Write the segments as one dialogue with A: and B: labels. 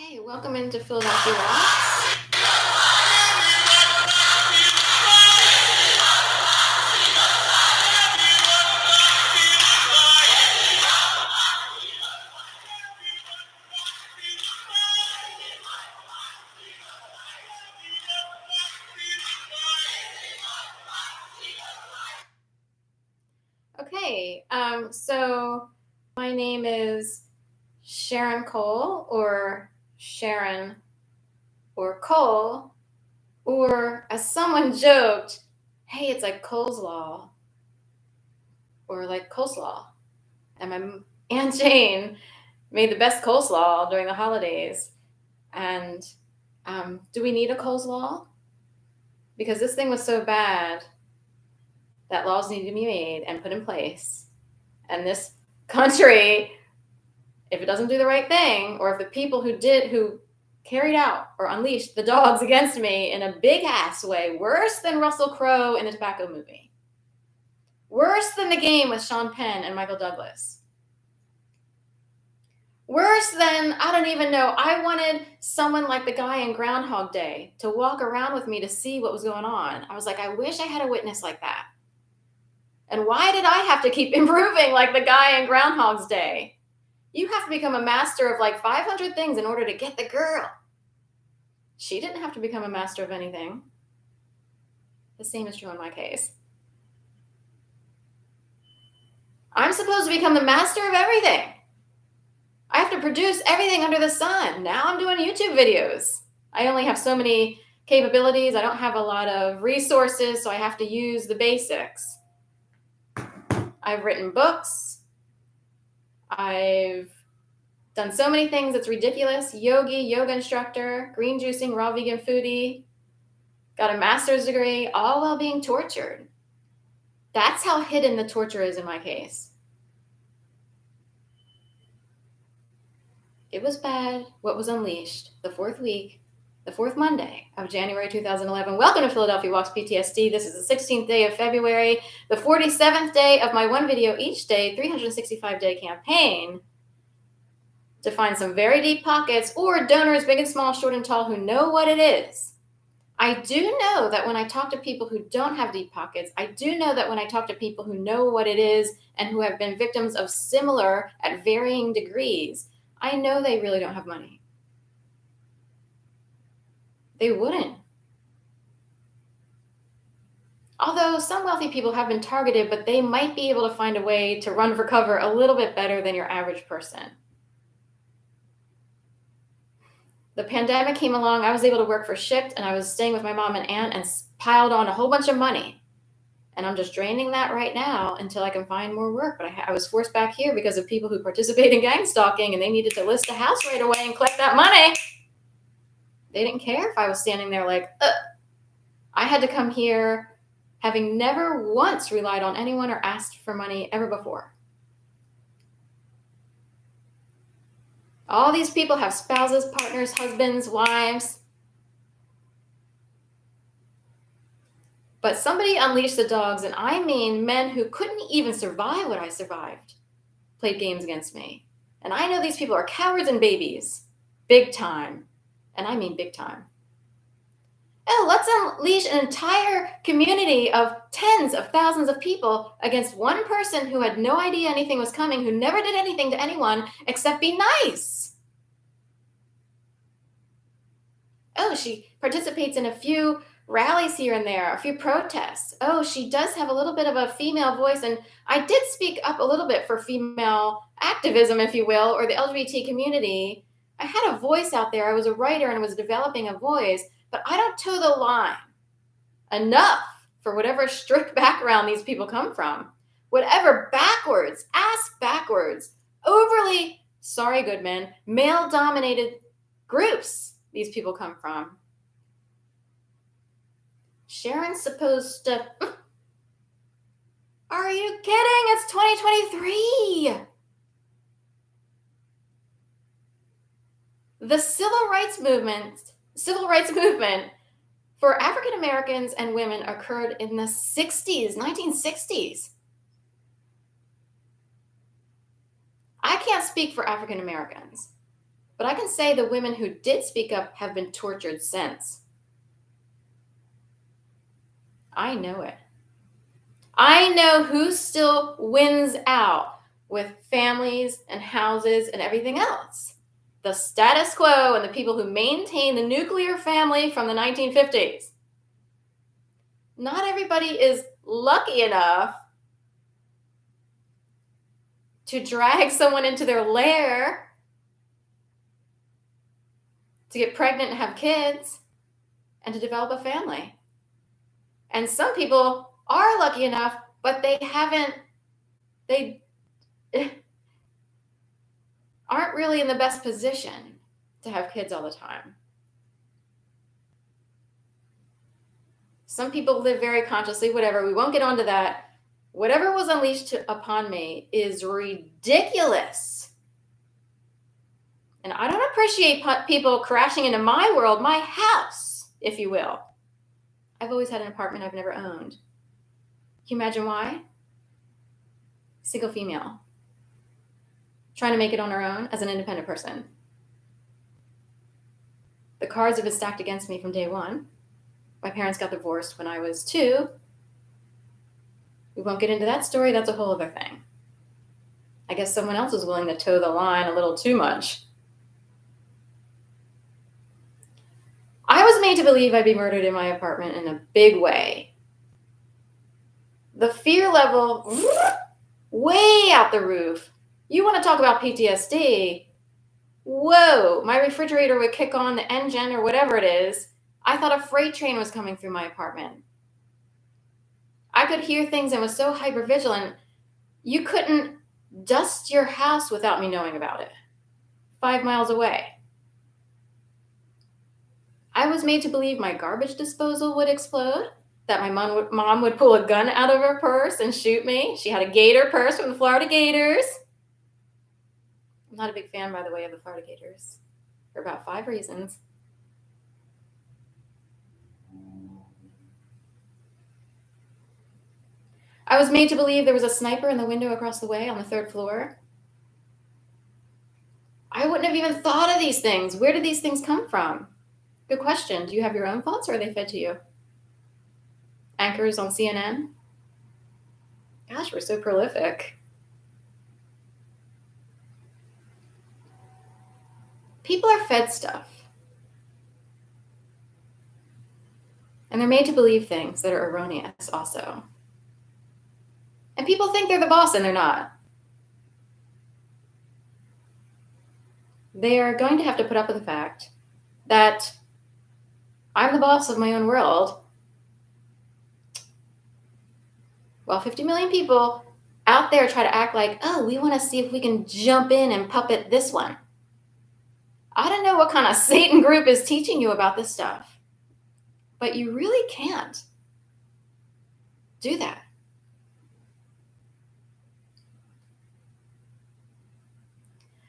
A: Hey, welcome into Philadelphia Rocks. Okay, so my name is Sharon Cole, or Sharon, or Cole, or as someone joked, hey, it's like Cole's Law, or like coleslaw. And my Aunt Jane made the best coleslaw during the holidays. And do we need a coleslaw? Because this thing was so bad that laws needed to be made and put in place. And this country, if it doesn't do the right thing, or if the people who carried out or unleashed the dogs against me in a big ass way, worse than Russell Crowe in the Tobacco movie, worse than The Game with Sean Penn and Michael Douglas, worse than, I don't even know, I wanted someone like the guy in Groundhog Day to walk around with me to see what was going on. I was like, I wish I had a witness like that. And why did I have to keep improving like the guy in Groundhog's Day? You have to become a master of like 500 things in order to get the girl. She didn't have to become a master of anything. The same is true in my case. I'm supposed to become the master of everything. I have to produce everything under the sun. Now I'm doing YouTube videos. I only have so many capabilities. I don't have a lot of resources, so I have to use the basics. I've written books. I've done so many things, it's ridiculous. Yoga instructor, green juicing, raw vegan foodie, got a master's degree, all while being tortured. That's how hidden the torture is in my case. It was bad what was unleashed the fourth Monday of January 2011. Welcome to Philadelphia Walks PTSD. This is the 16th day of February, the 47th day of my one video each day, 365-day campaign to find some very deep pockets or donors big and small, short and tall, who know what it is. I do know that when I talk to people who don't have deep pockets, I do know that when I talk to people who know what it is and who have been victims of similar at varying degrees, I know they really don't have money. They wouldn't. Although some wealthy people have been targeted, but they might be able to find a way to run for cover a little bit better than your average person. The pandemic came along, I was able to work for Shipt, and I was staying with my mom and aunt and piled on a whole bunch of money. And I'm just draining that right now until I can find more work. But I was forced back here because of people who participate in gang stalking, and they needed to list a house right away and collect that money. They didn't care if I was standing there like, ugh. I had to come here having never once relied on anyone or asked for money ever before. All these people have spouses, partners, husbands, wives. But somebody unleashed the dogs, and I mean men who couldn't even survive what I survived, played games against me. And I know these people are cowards and babies, big time. And I mean big time. Oh, let's unleash an entire community of tens of thousands of people against one person who had no idea anything was coming, who never did anything to anyone except be nice. Oh, she participates in a few rallies here and there, a few protests. Oh, she does have a little bit of a female voice, and I did speak up a little bit for female activism, if you will, or the LGBT community. I had a voice out there. I was a writer and was developing a voice, but I don't toe the line enough for whatever strict background these people come from. Whatever backwards, ass backwards, overly, sorry, Goodman, male-dominated groups these people come from. Sharon's supposed to... Are you kidding? It's 2023. The civil rights movement for African Americans and women occurred in the 60s, 1960s. I can't speak for African Americans, But I can say the women who did speak up have been tortured since. I know it. I know who still wins out with families and houses and everything else. The status quo and the people who maintain the nuclear family from the 1950s. Not everybody is lucky enough to drag someone into their lair, to get pregnant and have kids, and to develop a family. And some people are lucky enough, but they aren't really in the best position to have kids all the time. Some people live very consciously, whatever. We won't get onto that. Whatever was unleashed upon me is ridiculous. And I don't appreciate people crashing into my world, my house, if you will. I've always had an apartment I've never owned. Can you imagine why? Single female. Trying to make it on her own as an independent person. The cards have been stacked against me from day one. My parents got divorced when I was 2. We won't get into that story. That's a whole other thing. I guess someone else was willing to toe the line a little too much. I was made to believe I'd be murdered in my apartment in a big way. The fear level, way out the roof. You want to talk about PTSD? Whoa, my refrigerator would kick on the engine or whatever it is. I thought a freight train was coming through my apartment. I could hear things and was so hypervigilant, you couldn't dust your house without me knowing about it. 5 miles away. I was made to believe my garbage disposal would explode, that my mom would pull a gun out of her purse and shoot me. She had a gator purse from the Florida Gators. I'm not a big fan, by the way, of the Florida Gators for about 5 reasons. I was made to believe there was a sniper in the window across the way on the 3rd floor. I wouldn't have even thought of these things. Where did these things come from? Good question. Do you have your own thoughts or are they fed to you? Anchors on CNN? Gosh, we're so prolific. People are fed stuff. And they're made to believe things that are erroneous also. And people think they're the boss and they're not. They are going to have to put up with the fact that I'm the boss of my own world, while 50 million people out there try to act like, oh, we want to see if we can jump in and puppet this one. I don't know what kind of Satan group is teaching you about this stuff, but you really can't do that.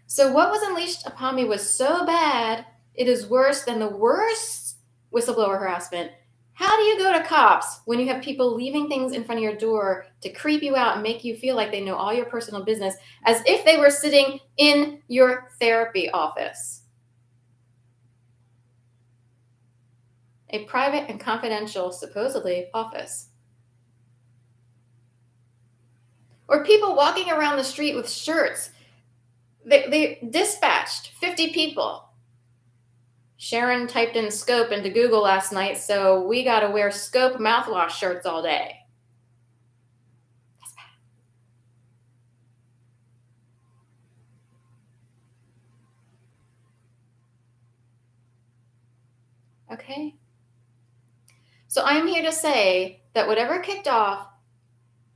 A: So what was unleashed upon me was so bad, it is worse than the worst whistleblower harassment. How do you go to cops when you have people leaving things in front of your door to creep you out and make you feel like they know all your personal business as if they were sitting in your therapy office? A private and confidential, supposedly, office. Or people walking around the street with shirts. They dispatched 50 people. Sharon typed in scope into Google last night, so we got to wear scope mouthwash shirts all day. That's bad. Okay. So I'm here to say that whatever kicked off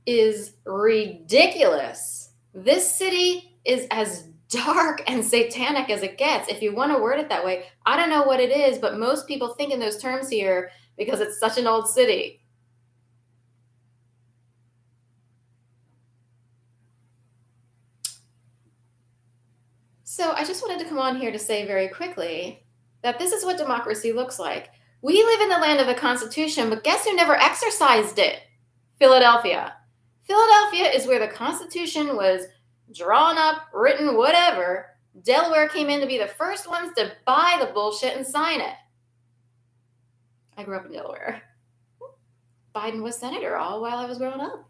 A: is ridiculous. This city is as dark and satanic as it gets, if you want to word it that way. I don't know what it is, but most people think in those terms here because it's such an old city. So I just wanted to come on here to say very quickly that this is what democracy looks like. We live in the land of the Constitution, but guess who never exercised it? Philadelphia. Philadelphia is where the Constitution was drawn up, written, whatever, Delaware came in to be the first ones to buy the bullshit and sign it. I grew up in Delaware. Biden was senator all while I was growing up.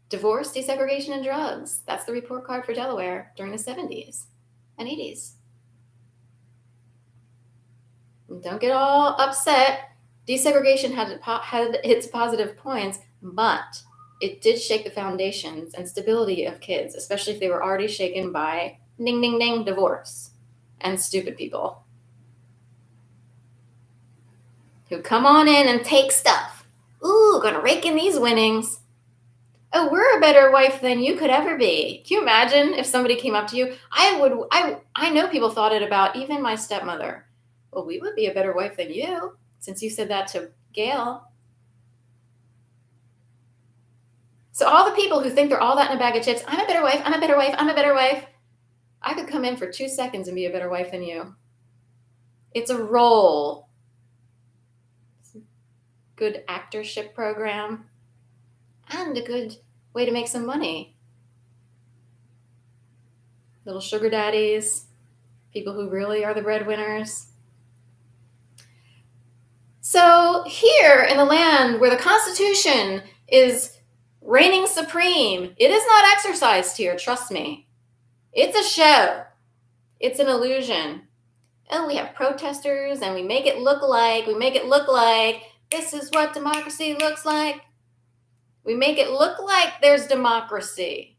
A: Divorce, desegregation, and drugs. That's the report card for Delaware during the 70s and 80s. And don't get all upset. Desegregation had its positive points, but it did shake the foundations and stability of kids, especially if they were already shaken by ding, ding, ding, divorce and stupid people who come on in and take stuff. Ooh, gonna rake in these winnings. Oh, we're a better wife than you could ever be. Can you imagine if somebody came up to you? I know people thought it about even my stepmother. Well, we would be a better wife than you, since you said that to Gail. So all the people who think they're all that in a bag of chips, I'm a better wife, I'm a better wife, I'm a better wife. I could come in for 2 seconds and be a better wife than you. It's a role. It's a good actorship program and a good way to make some money. Little sugar daddies, people who really are the breadwinners. So here in the land where the Constitution is reigning supreme, it is not exercised here, trust me. It's a show. It's an illusion. Oh, we have protesters and we make it look like this is what democracy looks like. We make it look like there's democracy.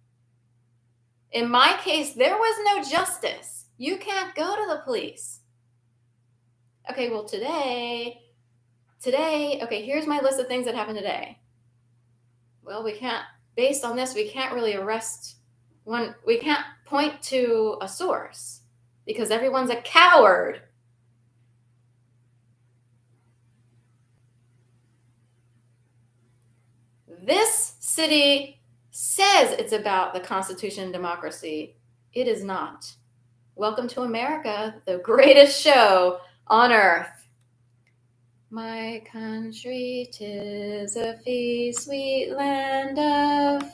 A: In my case, there was no justice. You can't go to the police. Okay, well today, okay, here's my list of things that happened today. Well, based on this, we can't really arrest one. We can't point to a source because everyone's a coward. This city says it's about the Constitution and democracy. It is not. Welcome to America, the greatest show on earth. My country, 'tis a fee, sweet land of